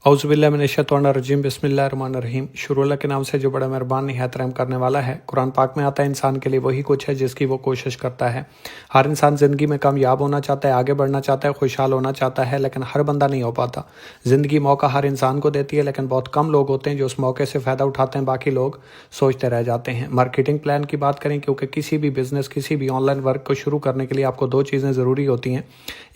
औज़ुबिल्लाहिमिनश्शैतानिर्रजीम बिस्मिल्लाहिर्रहमानिर्रहीम। शुरू अल्लाह के नाम से जो बड़ा मेहरबान निहायत रहम करने वाला है। कुरान पाक में आता है इंसान के लिए वही कुछ है जिसकी वो कोशिश करता है। हर इंसान ज़िंदगी में कामयाब होना चाहता है, आगे बढ़ना चाहता है, खुशहाल होना चाहता है, लेकिन हर बंदा नहीं हो पाता। ज़िंदगी मौका हर इंसान को देती है, लेकिन बहुत कम लोग होते हैं जो उस मौके से फ़ायदा उठाते हैं, बाकी लोग सोचते रह जाते हैं। मार्केटिंग प्लान की बात करें, क्योंकि किसी भी बिज़नेस, किसी भी ऑनलाइन वर्क को शुरू करने के लिए आपको दो चीज़ें ज़रूरी होती हैं,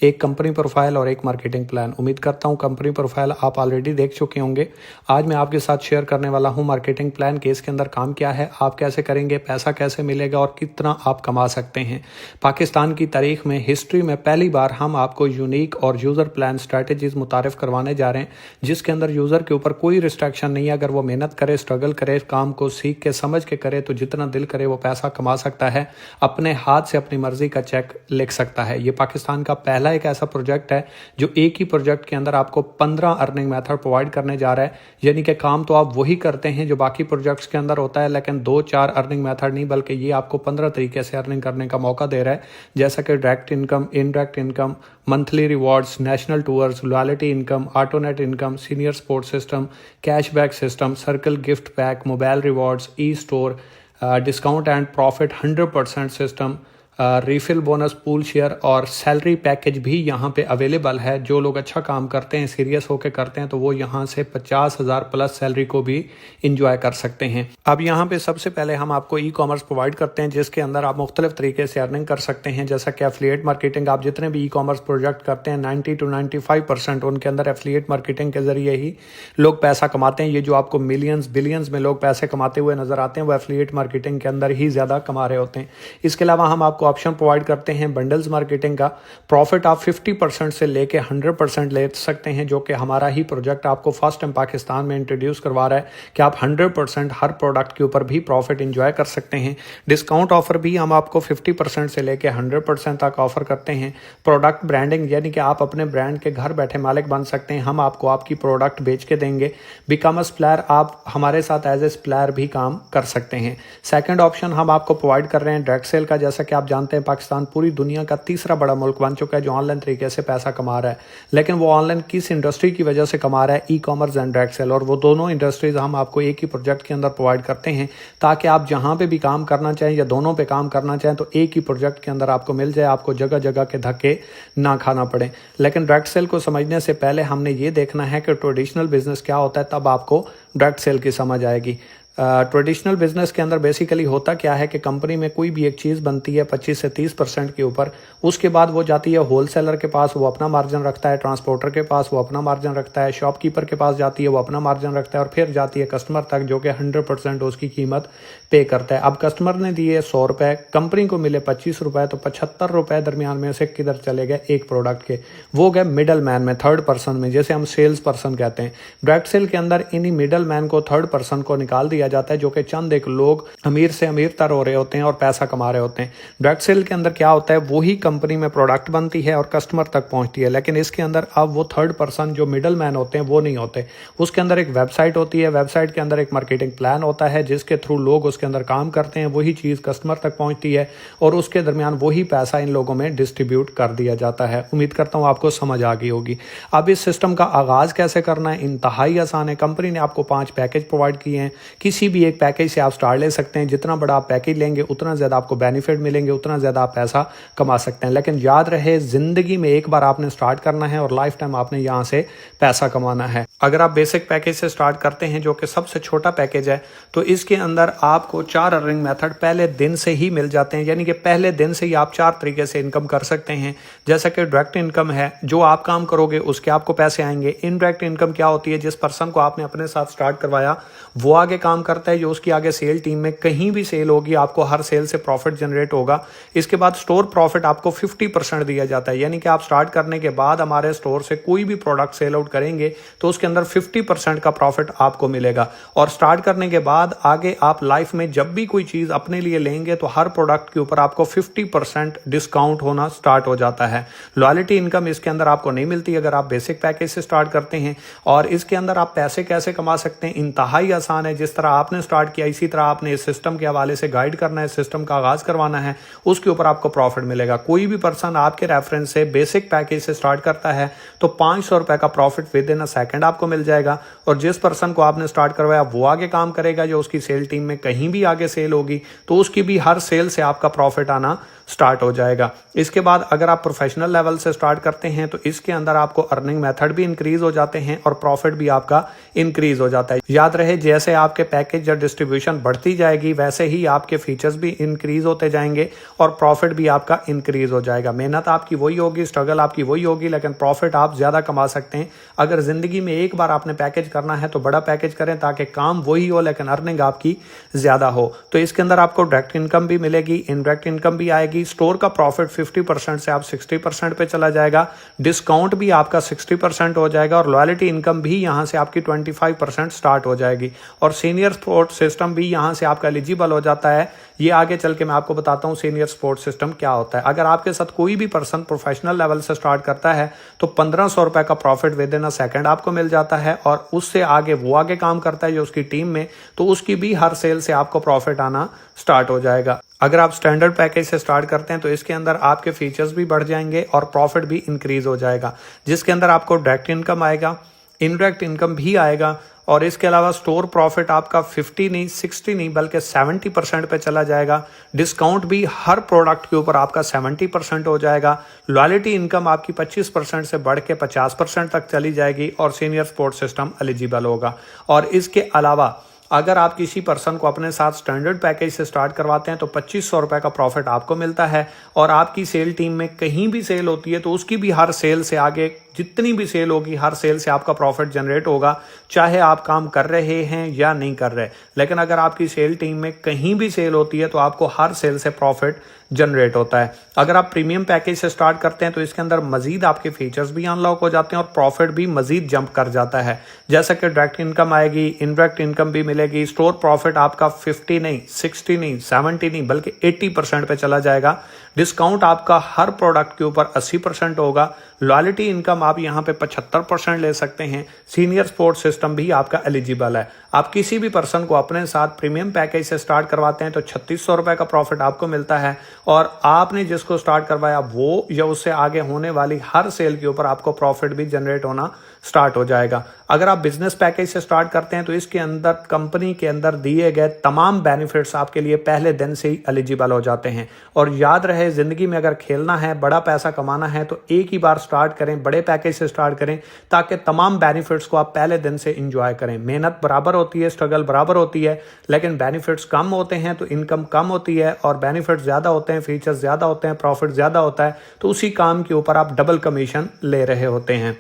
एक कंपनी प्रोफाइल और एक मार्केटिंग प्लान। उम्मीद करता हूँ कंपनी प्रोफाइल आप ऑलरेडी देख चुके होंगे। आज मैं आपके साथ शेयर करने वाला हूँ मार्केटिंग प्लान के इसके अंदर काम क्या है, आप कैसे करेंगे, पैसा कैसे मिलेगा और कितना आप कमा सकते हैं। पाकिस्तान की तारीख में, हिस्ट्री में पहली बार हम आपको यूनिक और यूज़र प्लान स्ट्रैटेजीज मुतारिफ करवाने जा रहे हैं, जिसके अंदर यूज़र के ऊपर कोई रिस्ट्रिक्शन नहीं है। अगर वो मेहनत करे, स्ट्रगल करे, काम को सीख के समझ के करे, तो जितना दिल करे वो पैसा कमा सकता है, अपने हाथ से अपनी मर्जी का चेक लिख सकता है। ये पाकिस्तान का पहला एक ऐसा प्रोजेक्ट है जो एक ही प्रोजेक्ट के अंदर आपको 15 अर्निंग मेथड प्रोवाइड करने जा रहा है। यानी कि काम तो आप वही करते हैं जो बाकी प्रोजेक्ट्स के अंदर होता है, लेकिन 2-4 अर्निंग मेथड नहीं, बल्कि ये आपको 15 तरीके से अर्निंग करने का मौका दे रहा है। जैसा कि direct income, indirect income, monthly rewards, national tours, loyalty income, autonet income, senior support system, cashback system, circle gift pack, mobile rewards, e store, discount and profit 100% system, refill bonus, pool share और salary package भी यहाँ पे available है। जो लोग अच्छा काम करते हैं, सीरियस होकर करते हैं, तो वो यहाँ से 50,000 प्लस सैलरी को भी इंजॉय कर सकते हैं। अब यहाँ पे सबसे पहले हम आपको ई कॉमर्स प्रोवाइड करते हैं, जिसके अंदर आप मुख्तलिफ तरीके से अर्निंग कर सकते हैं। जैसा कि एफिलिएट मार्केटिंग, आप जितने भी ई कॉमर्स प्रोजेक्ट करते हैं 90 to 95% उनके अंदर एफिलिएट मार्केटिंग के जरिए ही लोग पैसा कमाते हैं। ये जो आपको मिलियंस बिलियंस में लोग पैसे कमाते हुए नजर आते हैं, वो एफिलिएट मार्केटिंग के अंदर ही ज़्यादा कमा रहे होते हैं। इसके अलावा हम आपको ऑप्शन प्रोवाइड करते हैं बंडल्स मार्केटिंग का। प्रॉफिट आप 50% से लेके 100% ले सकते हैं, जो कि हमारा ही प्रोजेक्ट आपको फर्स्ट टाइम पाकिस्तान में इंट्रोड्यूस करवा रहा है कि आप 100% हर प्रोडक्ट के ऊपर भी प्रॉफिट इंजॉय कर सकते हैं। डिस्काउंट ऑफर भी हम आपको 50% से लेके 100% तक ऑफर करते हैं। प्रोडक्ट ब्रांडिंग, यानी कि आप अपने ब्रांड के घर बैठे मालिक बन सकते हैं, हम आपको आपकी प्रोडक्ट बेच के देंगे। बिकम अ सप्लायर, आप हमारे साथ एज ए सप्लायर भी काम कर सकते हैं। सेकंड ऑप्शन हम आपको प्रोवाइड कर रहे हैं डायरेक्ट सेल का। जैसा कि आप जानते हैं पाकिस्तान पूरी दुनिया का तीसरा बड़ा मुल्क बन चुका है जो ऑनलाइन तरीके से पैसा कमा रहा है, लेकिन वो ऑनलाइन किस इंडस्ट्री की वजह से कमा रहा है, e commerce and direct sale. और वो दोनों इंडस्ट्रीज हम आपको एक ही प्रोजेक्ट के अंदर प्रोवाइड करते हैं, ताकि आप जहां पे भी काम करना चाहें या दोनों पे काम करना चाहें तो एक ही प्रोजेक्ट के अंदर आपको मिल जाए, आपको जगह जगह के धक्के ना खाना पड़े। लेकिन डायरेक्ट सेल को समझने से पहले हमने ये देखना है कि ट्रेडिशनल बिजनेस क्या होता है, तब आपको डायरेक्ट सेल की समझ आएगी। ट्रेडिशनल बिजनेस के अंदर बेसिकली होता क्या है कि कंपनी में कोई भी एक चीज़ बनती है 25 से 30% के ऊपर, उसके बाद वो जाती है होलसेलर के पास, वो अपना मार्जिन रखता है, ट्रांसपोर्टर के पास वो अपना मार्जिन रखता है, शॉपकीपर के पास जाती है, वो अपना मार्जिन रखता है, और फिर जाती है कस्टमर तक, जो कि 100% उसकी कीमत पे करता है। अब कस्टमर ने दिए 100 रुपये, कंपनी को मिले 25 रुपये, तो 75 रुपये दरमियान में से किधर चले गए, एक प्रोडक्ट के, वो गए मिडल मैन में, थर्ड पर्सन में, जैसे हम सेल्स पर्सन कहते हैं। डायरेक्ट सेल के अंदर इन्हीं मिडल मैन को, थर्ड पर्सन को निकाल दिया जाता है, जो कि चंद एक लोग अमीर से अमीर तर हो रहे होते हैं और पैसा कमा रहे होते हैं। डायरेक्ट सेल के अंदर क्या होता है, वही कंपनी में प्रोडक्ट बनती है और कस्टमर तक पहुंचती है, लेकिन इसके अंदर अब वो थर्ड पर्सन जो मिडल मैन होते हैं वो नहीं होते। उसके अंदर एक वेबसाइट होती है, वेबसाइट के अंदर एक मार्केटिंग प्लान होता है, जिसके थ्रू लोग उसके अंदर काम करते हैं, वही चीज़ कस्टमर तक पहुंचती है और उसके दरमियान वही पैसा इन लोगों में डिस्ट्रीब्यूट कर दिया जाता है। उम्मीद करता हूँ आपको समझ आ गई होगी। अब इस सिस्टम का आगाज़ कैसे करना है, इंतहाई आसान है। कंपनी ने आपको 5 पैकेज प्रोवाइड किए हैं, किसी भी एक पैकेज से आप स्टार्ट ले सकते हैं। जितना बड़ा आप पैकेज लेंगे उतना ज़्यादा आपको बेनिफिट मिलेंगे, उतना ज़्यादा आप पैसा कमा सकते हैं। लेकिन याद रहे, ज़िंदगी में एक बार आपने स्टार्ट करना है और लाइफ टाइम आपने यहाँ से पैसा कमाना है। अगर आप बेसिक पैकेज से स्टार्ट करते हैं, जो कि सबसे छोटा पैकेज है, तो इसके अंदर आपको 4 अर्निंग मेथड पहले दिन से ही मिल जाते हैं। यानी कि पहले दिन से ही आप 4 तरीके से इनकम कर सकते हैं। जैसा कि डायरेक्ट इनकम है, जो आप काम करोगे उसके आपको पैसे आएंगे। इनडायरेक्ट इनकम क्या होती है, जिस पर्सन को आपने अपने साथ स्टार्ट करवाया वो आगे काम करता है, जो उसकी आगे सेल टीम में कहीं भी सेल होगी आपको हर सेल से प्रॉफिट जनरेट होगा। इसके बाद स्टोर प्रॉफिट आपको 50% दिया जाता है, यानी कि आप स्टार्ट करने के बाद हमारे स्टोर से कोई भी प्रोडक्ट सेल आउट करेंगे तो उसके अंदर 50% का प्रॉफिट आपको मिलेगा। और स्टार्ट करने के बाद आगे आप लाइफ में जब भी कोई चीज़ अपने लिए लेंगे तो हर प्रोडक्ट के ऊपर आपको 50% डिस्काउंट होना स्टार्ट हो जाता है। लॉयल्टी इनकम इसके अंदर आपको नहीं मिलती अगर आप बेसिक पैकेज से स्टार्ट करते हैं। और इसके अंदर आप पैसे कैसे कमा सकते हैं, इंतहाई आसान है। जिस तरह आपने स्टार्ट किया इसी तरह आपने इस सिस्टम के हवाले से गाइड करना है, सिस्टम का आगाज करवाना है, उसके ऊपर आपको प्रॉफिट मिलेगा। कोई भी पर्सन आपके रेफरेंस से बेसिक पैकेज से स्टार्ट करता है तो 500 रुपए का profit with in a second आपको मिल जाएगा। और जिस पर्सन को आपने स्टार्ट करवाया वो आगे काम करेगा, जो उसकी सेल टीम में कहीं भी आगे सेल होगी तो उसकी भी हर सेल से आपका प्रॉफिट आना स्टार्ट हो जाएगा। इसके बाद अगर आप प्रोफेशनल लेवल से स्टार्ट करते हैं तो इसके अंदर आपको अर्निंग मेथड भी इंक्रीज हो जाते हैं और प्रॉफिट भी आपका इंक्रीज हो जाता है। याद रहे, जैसे आपके पैकेज या डिस्ट्रीब्यूशन बढ़ती जाएगी वैसे ही आपके फीचर्स भी इंक्रीज होते जाएंगे और प्रॉफिट भी आपका इंक्रीज हो जाएगा। मेहनत आपकी वही होगी, स्ट्रगल आपकी वही होगी, लेकिन प्रॉफिट आप ज्यादा कमा सकते हैं। अगर जिंदगी में एक बार आपने पैकेज करना है तो बड़ा पैकेज करें ताकि काम वही हो लेकिन अर्निंग आपकी ज्यादा हो। तो इसके अंदर आपको डायरेक्ट इनकम भी मिलेगी, इनडायरेक्ट इनकम भी आएगी। स्टोर का प्रॉफिट 50% से आप 60% पे चला जाएगा, डिस्काउंट भी आपका 60% हो जाएगा और लॉयल्टी इनकम भी यहां से आपकी 25% स्टार्ट हो जाएगी और सीनियर सपोर्ट सिस्टम भी यहां से आपका एलिजिबल हो जाता है। ये आगे चल के मैं आपको बताता हूं सीनियर सपोर्ट सिस्टम क्या होता है। अगर आपके साथ कोई भी पर्सन प्रोफेशनल लेवल से स्टार्ट करता है तो 1500 रुपए का profit with in a second आपको मिल जाता है और उससे आगे वो आगे काम करता है जो उसकी टीम में, तो उसकी भी हर सेल से आपको प्रॉफिट आना स्टार्ट हो जाएगा। अगर आप स्टैंडर्ड पैकेज से स्टार्ट करते हैं तो इसके अंदर आपके फीचर्स भी बढ़ जाएंगे और प्रॉफिट भी इंक्रीज हो जाएगा, जिसके अंदर आपको डायरेक्ट इनकम आएगा, इनडायरेक्ट इनकम भी आएगा और इसके अलावा स्टोर प्रॉफिट आपका 50 नहीं 60 नहीं बल्कि 70% पे चला जाएगा। डिस्काउंट भी हर प्रोडक्ट के ऊपर आपका 70% हो जाएगा। लॉयल्टी इनकम आपकी 25% से बढ़ के 50% तक चली जाएगी और सीनियर सपोर्ट सिस्टम एलिजिबल होगा। और इसके अलावा अगर आप किसी पर्सन को अपने साथ स्टैंडर्ड पैकेज से स्टार्ट करवाते हैं तो 2500 रुपए का प्रॉफिट आपको मिलता है और आपकी सेल टीम में कहीं भी सेल होती है तो उसकी भी हर सेल से आगे जितनी भी सेल होगी हर सेल से आपका प्रॉफिट जनरेट होगा, चाहे आप काम कर रहे हैं या नहीं कर रहे। लेकिन अगर आपकी सेल टीम में कहीं भी सेल होती है तो आपको हर सेल से प्रॉफिट जनरेट होता है। अगर आप प्रीमियम पैकेज से स्टार्ट करते हैं तो इसके अंदर मजीद आपके फीचर्स भी अनलॉक हो जाते हैं और प्रॉफिट भी मजीद जंप कर जाता है। जैसा कि डायरेक्ट इनकम आएगी, इनडायरेक्ट इनकम भी मिलेगी, स्टोर प्रॉफिट आपका 50 नहीं 60 नहीं 70 नहीं बल्कि 80% पे चला जाएगा। डिस्काउंट आपका हर प्रोडक्ट के ऊपर 80% होगा। लॉयल्टी इनकम आप यहाँ पे 75% ले सकते हैं। सीनियर सपोर्ट सिस्टम भी आपका एलिजिबल है। आप किसी भी पर्सन को अपने साथ प्रीमियम पैकेज से स्टार्ट करवाते हैं तो 3600 रुपए का प्रॉफिट आपको मिलता है और आपने जिसको स्टार्ट करवाया वो या उससे आगे होने वाली हर सेल के ऊपर आपको प्रॉफिट भी जनरेट होना स्टार्ट हो जाएगा। अगर आप बिजनेस पैकेज से स्टार्ट करते हैं तो इसके अंदर कंपनी के अंदर दिए गए तमाम बेनिफिट्स आपके लिए पहले दिन से ही एलिजिबल हो जाते हैं। और याद रहे, जिंदगी में अगर खेलना है, बड़ा पैसा कमाना है तो एक ही बार स्टार्ट करें, बड़े पैकेज से स्टार्ट करें ताकि तमाम बेनिफिट्स को आप पहले दिन से इंजॉय करें। मेहनत बराबर होती है, स्ट्रगल बराबर होती है, लेकिन बेनिफिट्स कम होते हैं तो इनकम कम होती है और बेनिफिट्स ज्यादा होते हैं, फीचर्स ज्यादा होते हैं, प्रॉफिट ज्यादा होता है तो उसी काम के ऊपर आप डबल कमीशन ले रहे होते हैं।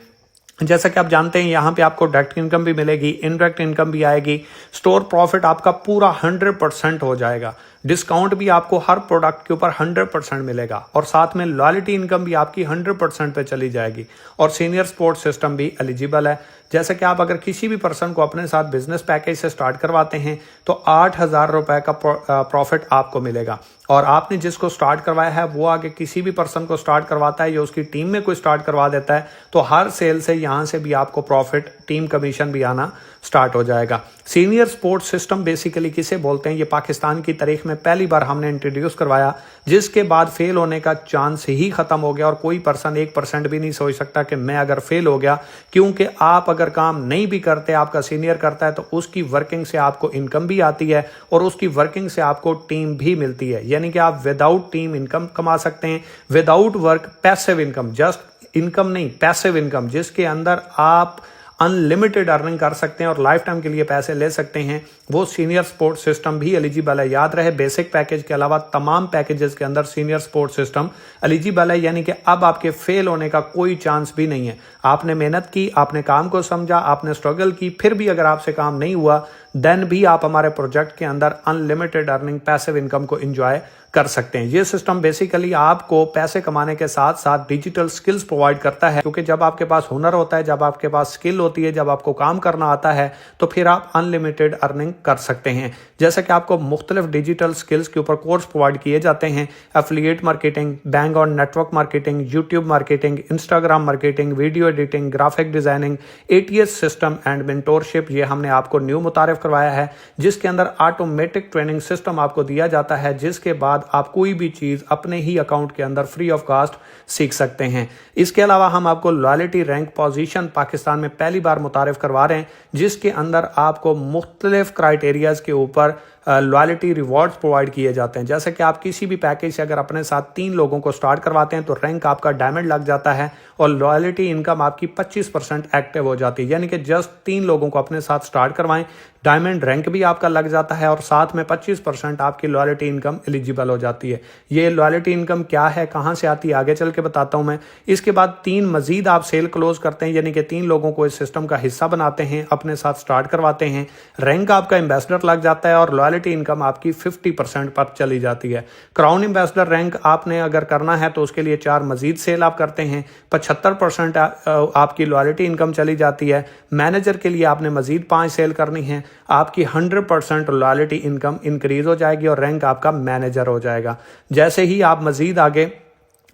जैसा कि आप जानते हैं यहाँ पे आपको डायरेक्ट इनकम भी मिलेगी, इनडायरेक्ट इनकम भी आएगी। स्टोर प्रॉफिट आपका पूरा 100% हो जाएगा। डिस्काउंट भी आपको हर प्रोडक्ट के ऊपर 100% मिलेगा और साथ में लॉयल्टी इनकम भी आपकी 100% पे चली जाएगी और सीनियर सपोर्ट सिस्टम भी एलिजिबल है। जैसे कि आप अगर किसी भी पर्सन को अपने साथ बिजनेस पैकेज से स्टार्ट करवाते हैं तो 8000 रुपए का प्रॉफिट आपको मिलेगा और आपने जिसको स्टार्ट करवाया है वो आगे किसी भी पर्सन को स्टार्ट करवाता है या उसकी टीम में कोई स्टार्ट करवा देता है तो हर सेल से यहां से भी आपको प्रॉफिट, टीम कमीशन भी आना स्टार्ट हो जाएगा। सीनियर सपोर्ट सिस्टम बेसिकली किसे बोलते हैं, ये पाकिस्तान की तारीख में पहली बार हमने इंट्रोड्यूस करवाया, जिसके बाद फेल होने का चांस ही खत्म हो गया और कोई पर्सन 1% भी नहीं सोच सकता कि मैं अगर फेल हो गया, क्योंकि आप अगर काम नहीं भी करते, आपका सीनियर करता है तो उसकी वर्किंग से आपको इनकम भी आती है और उसकी वर्किंग से आपको टीम भी मिलती है। यानी कि आप विदाउट टीम इनकम कमा सकते हैं, without work passive income, just income नहीं पैसिव इनकम, जिसके अंदर आप अनलिमिटेड अर्निंग कर सकते हैं और लाइफ टाइम के लिए पैसे ले सकते हैं, वो सीनियर सपोर्ट सिस्टम भी एलिजिबल है। याद रहे, बेसिक पैकेज के अलावा तमाम पैकेजेस के अंदर सीनियर सपोर्ट सिस्टम एलिजिबल है। यानी कि अब आपके फेल होने का कोई चांस भी नहीं है। आपने मेहनत की, आपने काम को समझा, आपने स्ट्रगल की, फिर भी अगर आपसे काम नहीं हुआ देन भी आप हमारे प्रोजेक्ट के अंदर अनलिमिटेड अर्निंग पैसिव इनकम को एंजॉय कर सकते हैं। ये सिस्टम बेसिकली आपको पैसे कमाने के साथ साथ डिजिटल स्किल्स प्रोवाइड करता है, क्योंकि जब आपके पास हुनर होता है, जब आपके पास स्किल होती है, जब आपको काम करना आता है, तो फिर आप अनलिमिटेड अर्निंग कर सकते हैं। जैसे कि आपको मुख्तलिफ डिजिटल स्किल्स के ऊपर कोर्स प्रोवाइड किए जाते हैं, affiliate marketing, bang on network marketing, YouTube marketing, Instagram marketing, video editing, graphic designing, ATS system and mentorship. ये हमने आपको न्यू मुतारिफ करवाया है, जिसके अंदर ऑटोमेटिक ट्रेनिंग सिस्टम आपको दिया जाता है, जिसके बाद आप कोई भी चीज अपने ही अकाउंट के अंदर फ्री ऑफ कॉस्ट सीख सकते हैं। इसके अलावा हम आपको लॉयल्टी रैंक पोजीशन पाकिस्तान में पहली बार मुतारिफ करवा रहे हैं, जिसके अंदर आपको मुख्तलिफ क्राइटेरियाज के ऊपर लॉयल्टी रिवॉर्ड्स प्रोवाइड किए जाते हैं। जैसे कि आप किसी भी पैकेज से अगर अपने साथ 3 लोगों को स्टार्ट करवाते हैं तो रैंक आपका डायमंड लग जाता है और लॉयल्टी इनकम आपकी 25% एक्टिव हो जाती है। यानी कि जस्ट 3 लोगों को अपने साथ स्टार्ट करवाएं, डायमंड रैंक भी आपका लग जाता है और साथ में 25% आपकी लॉयल्टी इनकम एलिजिबल हो जाती है। ये लॉयल्टी इनकम क्या है, कहां से आती है, आगे चल के बताता हूं मैं। इसके बाद 3 मजीद आप सेल क्लोज करते हैं, यानी कि 3 लोगों को इस सिस्टम का हिस्सा बनाते हैं, अपने साथ स्टार्ट करवाते हैं, रैंक आपका एम्बेसडर लग जाता है और लॉयल्टी इनकम आपकी 50% पर चली जाती है। क्राउन एम्बेसडर रैंक आपने अगर करना है तो उसके लिए 4 मजीद सेल आप करते हैं, 75% आपकी लॉयल्टी इनकम चली जाती है। मैनेजर के लिए आपने मजीद 5 सेल करनी है, आपकी 100% लॉयल्टी इनकम इंक्रीज हो जाएगी और रैंक आपका मैनेजर हो जाएगा। जैसे ही आप मजीद आगे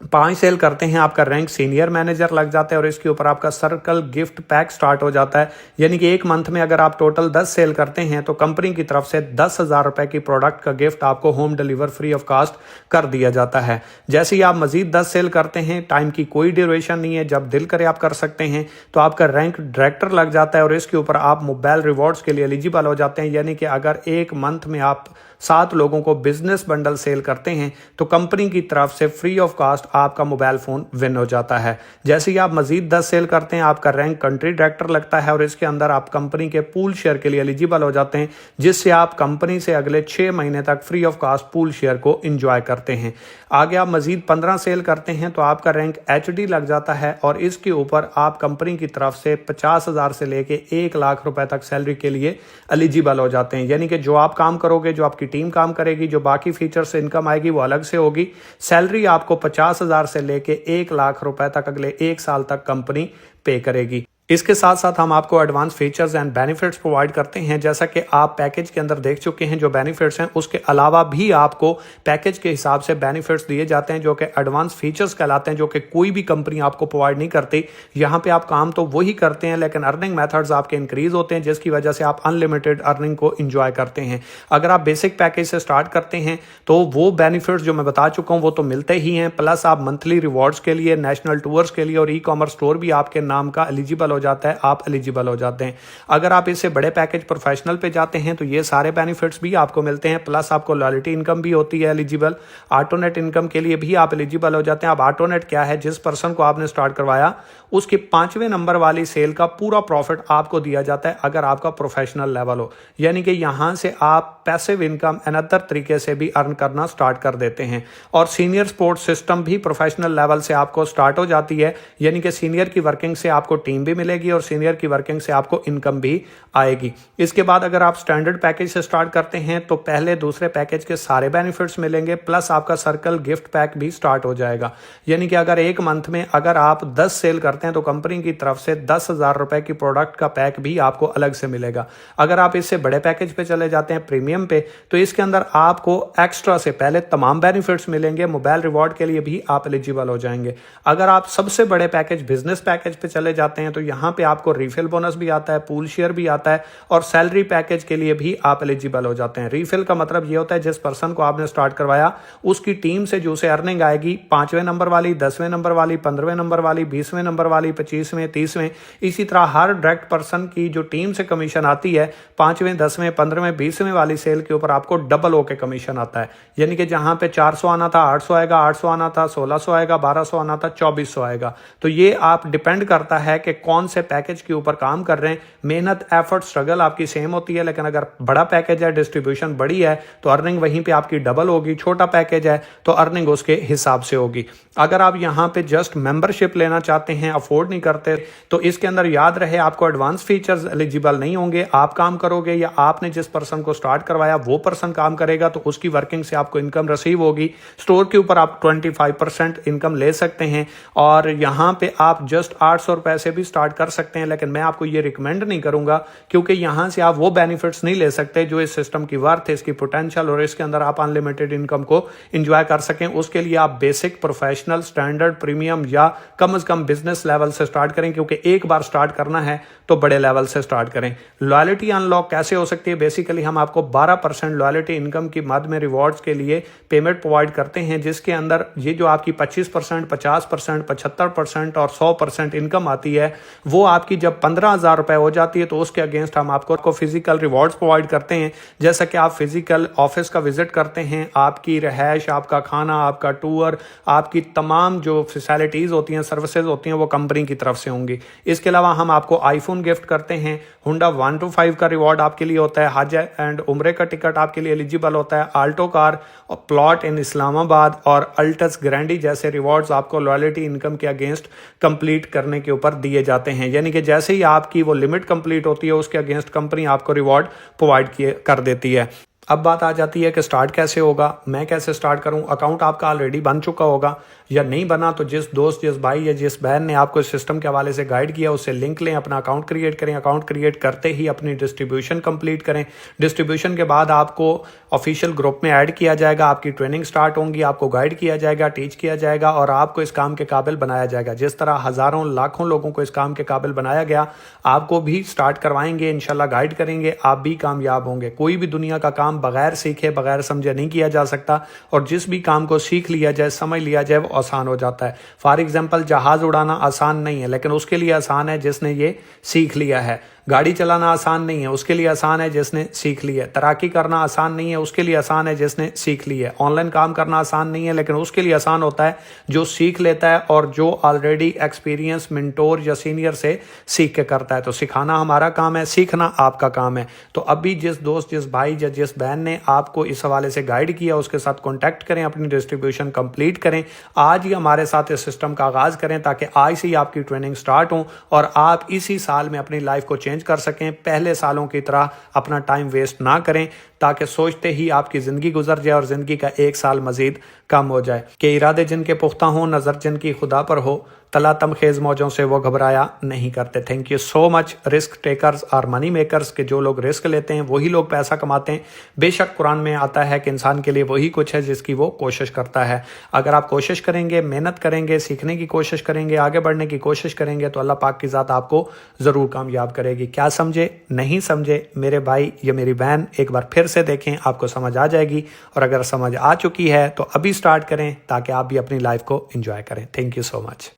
5 सेल करते हैं, आपका रैंक सीनियर मैनेजर लग जाता है और इसके ऊपर आपका सर्कल गिफ्ट पैक स्टार्ट हो जाता है। यानी कि एक मंथ में अगर आप टोटल 10 सेल करते हैं तो कंपनी की तरफ से 10,000 रुपए की प्रोडक्ट का गिफ्ट आपको home deliver free of cost कर दिया जाता है। जैसे ही आप मजीद 10 सेल करते हैं, टाइम की कोई ड्यूरेशन नहीं है, जब दिल करे आप कर सकते हैं, तो आपका रैंक डायरेक्टर लग जाता है और इसके ऊपर आप मोबाइल रिवॉर्ड्स के लिए एलिजिबल हो जाते हैं। यानी कि अगर एक मंथ में आप 7 लोगों को बिजनेस बंडल सेल करते हैं तो कंपनी की तरफ से फ्री ऑफ कॉस्ट आपका मोबाइल फोन विन हो जाता है। जैसे ही आप मजीद 10 सेल करते हैं, आपका रैंक कंट्री डायरेक्टर लगता है और इसके अंदर आप कंपनी के पूल शेयर के लिए एलिजिबल हो जाते हैं, जिससे आप कंपनी से अगले 6 महीने तक free of cost pool share को एंजॉय करते हैं। आगे आप मजीद 15 सेल करते हैं तो आपका रैंक एचडी लग जाता है और इसके ऊपर आप कंपनी की तरफ से 50,000 से लेके 1 लाख रुपए तक सैलरी के लिए एलिजिबल हो जाते हैं। यानी कि जो आप काम करोगे, जो आपकी टीम काम करेगी, जो बाकी फीचर्स से इनकम आएगी वो अलग से होगी। सैलरी आपको 50,000 से लेके 1 लाख रुपए तक अगले 1 साल तक कंपनी पे करेगी। इसके साथ साथ हम आपको advance features and benefits provide करते हैं। जैसा कि आप पैकेज के अंदर देख चुके हैं जो बेनिफिट्स हैं, उसके अलावा भी आपको पैकेज के हिसाब से बेनिफिट्स दिए जाते हैं जो कि एडवांस फीचर्स कहलाते हैं, जो कि कोई भी कंपनी आपको प्रोवाइड नहीं करती। यहाँ पे आप काम तो वही करते हैं लेकिन अर्निंग मेथड्स आपके इंक्रीज होते हैं, जिसकी वजह से आप अनलिमिटेड अर्निंग को इंजॉय करते हैं। अगर आप बेसिक पैकेज से स्टार्ट करते हैं तो वो बेनिफिट्स जो मैं बता चुका हूँ वो तो मिलते ही हैं, प्लस आप मंथली रिवॉर्ड्स के लिए, नेशनल टूर्स के लिए और ई कॉमर्स स्टोर भी आपके नाम का एलिजिबल हो जाता है, आप एलिजिबल हो जाते हैं। अगर आप इससे बड़े पैकेज प्रोफेशनल पे जाते हैं तो ये सारे बेनिफिट्स भी आपको मिलते हैं, प्लस आपको लॉयल्टी इनकम भी होती है एलिजिबल। ऑटोनेट इनकम के लिए भी आप एलिजिबल हो जाते हैं। अब ऑटोनेट क्या है, जिस पर्सन को आपने स्टार्ट करवाया उसके 5वें नंबर वाली सेल का पूरा प्रॉफिट आपको दिया जाता है अगर आपका प्रोफेशनल लेवल हो। यानी कि यहां से आप पैसिव इनकम अनदर तरीके से भी अर्न करना स्टार्ट कर देते हैं। और सीनियर सपोर्ट सिस्टम भी प्रोफेशनल लेवल से आपको स्टार्ट हो जाती है, यानी कि सीनियर की वर्किंग से आपको टीम भी मिलेगी और सीनियर की वर्किंग से आपको इनकम भी आएगी। इसके बाद अगर आप स्टैंडर्ड पैकेज से स्टार्ट करते हैं तो पहले दूसरे पैकेज के सारे बेनिफिट्स मिलेंगे, प्लस आपका सर्कल गिफ्ट पैक भी स्टार्ट हो जाएगा। यानी कि अगर एक मंथ में अगर आप 10 सेल करते हैं तो कंपनी की तरफ से 10,000 रुपए की प्रोडक्ट का पैक भी आपको अलग से मिलेगा। अगर आप इससे बड़े पैकेज पे चले जाते हैं, प्रीमियम पे, तो इसके अंदर आपको एक्स्ट्रा से पहले तमाम बेनिफिट्स मिलेंगे, मोबाइल रिवॉर्ड के लिए भी आप एलिजिबल हो जाएंगे। अगर आप सबसे बड़े पैकेज बिजनेस पैकेज पे चले जाते हैं तो यहां पे आपको रिफिल बोनस भी आता है, पूल शेयर भी आता है और सैलरी पैकेज के लिए भी आप एलिजिबल हो जाते हैं। रिफिल का मतलब ये होता है जिस पर्सन को आपने स्टार्ट करवाया उसकी टीम से जो उसे अर्निंग आएगी, 5वें नंबर वाली, 10वें नंबर वाली, 15वें नंबर वाली, 20वें नंबर वाली, 25वें, 30वें, इसी तरह हर डायरेक्ट पर्सन की जो टीम से कमीशन आती है 5वें, 10वें, 15वें, 20वें वाली सेल के ऊपर आपको डबल होके कमीशन आता है। यानी कि जहां पे 400 आना था 800 आएगा, 800 आना था 1600 आएगा, 1200 आना था 2400 आएगा। तो ये आप डिपेंड करता है कि कौन से पैकेज के ऊपर काम कर रहे हैं, मेहनत, एफर्ट, स्ट्रगल आपकी सेम होती है, लेकिन अगर बड़ा पैकेज है, डिस्ट्रीब्यूशन बड़ी है, तो अर्निंग वहीं पे आपकी डबल होगी। छोटा पैकेज है तो अर्निंग उसके हिसाब से होगी। अगर आप यहाँ पे जस्ट मेंबरशिप लेना चाहते हैं, अफोर्ड नहीं करते, तो इसके अंदर याद रहे आपको एडवांस फीचर्स एलिजिबल नहीं होंगे। आप काम करोगे या आपने जिस पर्सन को स्टार्ट करवाया वो पर्सन काम करेगा, तो उसकी वर्किंग से आपको इनकम रिसीव होगी। स्टोर के ऊपर आप 25% इनकम ले सकते हैं और यहाँ पे आप जस्ट 800 रुपए से भी स्टार्ट कर सकते हैं, लेकिन मैं आपको ये रिकमेंड नहीं करूंगा, क्योंकि यहाँ से आप वो बेनिफिट्स नहीं ले सकते जो इस सिस्टम की वर्थ है, इसकी पोटेंशियल, और इसके अंदर आप अनलिमिटेड इनकम को एंजॉय कर सकें। उसके लिए आप बेसिक, प्रोफेशनल, स्टैंडर्ड, प्रीमियम या कम से कम बिजनेस लेवल से स्टार्ट करें, क्योंकि एक बार स्टार्ट करना है तो बड़े लेवल से स्टार्ट करें। लॉयल्टी अनलॉक कैसे हो सकती है? बेसिकली हम आपको 12% लॉयल्टी इनकम की मद में रिवॉर्ड्स के लिए पेमेंट प्रोवाइड करते हैं, जिसके अंदर ये जो आपकी 25%, 50%, 75% और 100% इनकम आती है, वो आपकी जब 15,000 रुपए हो जाती है तो उसके अगेंस्ट हम आपको फिजिकल रिवॉर्ड्स प्रोवाइड करते हैं। जैसा कि आप फिजिकल ऑफिस का विजिट करते हैं, आपकी रहायश, आपका खाना, आपका टूर, आपकी तमाम जो फैसिलिटीज होती हैं, सर्विसेज होती हैं, वो कंपनी की तरफ से होंगी। इसके अलावा हम आपको आईफोन गिफ्ट करते हैं, हुंडा 125 का रिवॉर्ड आपके लिए होता है, हज एंड उम्रे का टिकट आपके लिए एलिजिबल होता है, आल्टो कार और प्लॉट इन इस्लामाबाद और अल्टस ग्रैंडी जैसे रिवॉर्ड्स आपको लॉयल्टी इनकम के अगेंस्ट कंप्लीट करने के ऊपर दिए जाते हैं। यानी कि जैसे ही आपकी वो लिमिट कंप्लीट होती है, उसके अगेंस्ट कंपनी आपको रिवॉर्ड प्रोवाइड कर देती है। अब बात आ जाती है कि स्टार्ट कैसे होगा, मैं कैसे स्टार्ट करूं। अकाउंट आपका ऑलरेडी बन चुका होगा या नहीं बना, तो जिस दोस्त, जिस भाई या जिस बहन ने आपको इस सिस्टम के हवाले से गाइड किया, उससे लिंक लें, अपना अकाउंट क्रिएट करें। अकाउंट क्रिएट करते ही अपनी डिस्ट्रीब्यूशन कंप्लीट करें। डिस्ट्रीब्यूशन के बाद आपको ऑफिशियल ग्रुप में ऐड किया जाएगा, आपकी ट्रेनिंग स्टार्ट होंगी, आपको गाइड किया जाएगा, टीच किया जाएगा और आपको इस काम के काबिल बनाया जाएगा। जिस तरह हज़ारों लाखों लोगों को इस काम के काबिल बनाया गया, आपको भी स्टार्ट करवाएंगे, इंशाल्लाह गाइड करेंगे, आप भी कामयाब होंगे। कोई भी दुनिया का काम बगैर सीखे, बगैर समझे नहीं किया जा सकता, और जिस भी काम को सीख लिया जाए, समझ लिया जाए, वो आसान हो जाता है। फॉर एग्जाम्पल, जहाज उड़ाना आसान नहीं है, लेकिन उसके लिए आसान है जिसने ये सीख लिया है। गाड़ी चलाना आसान नहीं है, उसके लिए आसान है जिसने सीख ली है। तैराकी करना आसान नहीं है, उसके लिए आसान है जिसने सीख ली है। ऑनलाइन काम करना आसान नहीं है, लेकिन उसके लिए आसान होता है जो सीख लेता है और जो ऑलरेडी एक्सपीरियंस मेंटोर या सीनियर से सीख के करता है। तो सिखाना हमारा काम है, सीखना आपका काम है। तो अभी जिस दोस्त, जिस भाई या जिस बहन ने आपको इस हवाले से गाइड किया, उसके साथ कॉन्टैक्ट करें, अपनी डिस्ट्रीब्यूशन कंप्लीट करें। आज ही हमारे साथ इस सिस्टम का आगाज करें, ताकि आज से ही आपकी ट्रेनिंग स्टार्ट हो और आप इसी साल में अपनी लाइफ को चेंज कर सकें। पहले सालों की तरह अपना टाइम वेस्ट ना करें, ताकि सोचते ही आपकी जिंदगी गुजर जाए और जिंदगी का एक साल मजीद कम हो जाए। कि इरादे जिनके पुख्ता हों, नजर जिनकी खुदा पर हो, तला तमखेज मौजों से वो घबराया नहीं करते। Thank you so much. Risk takers और मनी मेकर्स, के जो लोग रिस्क लेते हैं वही लोग पैसा कमाते हैं। बेशक कुरान में आता है कि इंसान के लिए वही कुछ है जिसकी वो कोशिश करता है। अगर आप कोशिश करेंगे, मेहनत करेंगे, सीखने की कोशिश करेंगे, आगे बढ़ने की कोशिश करेंगे, तो अल्लाह पाक की ज़ात आपको ज़रूर कामयाब करेगी। क्या समझे, नहीं समझे मेरे भाई या मेरी बहन, एक बार फिर से देखें, आपको समझ आ जाएगी। और अगर समझ आ चुकी है तो अभी स्टार्ट करें, ताकि आप भी अपनी लाइफ को एंजॉय करें। Thank you so much.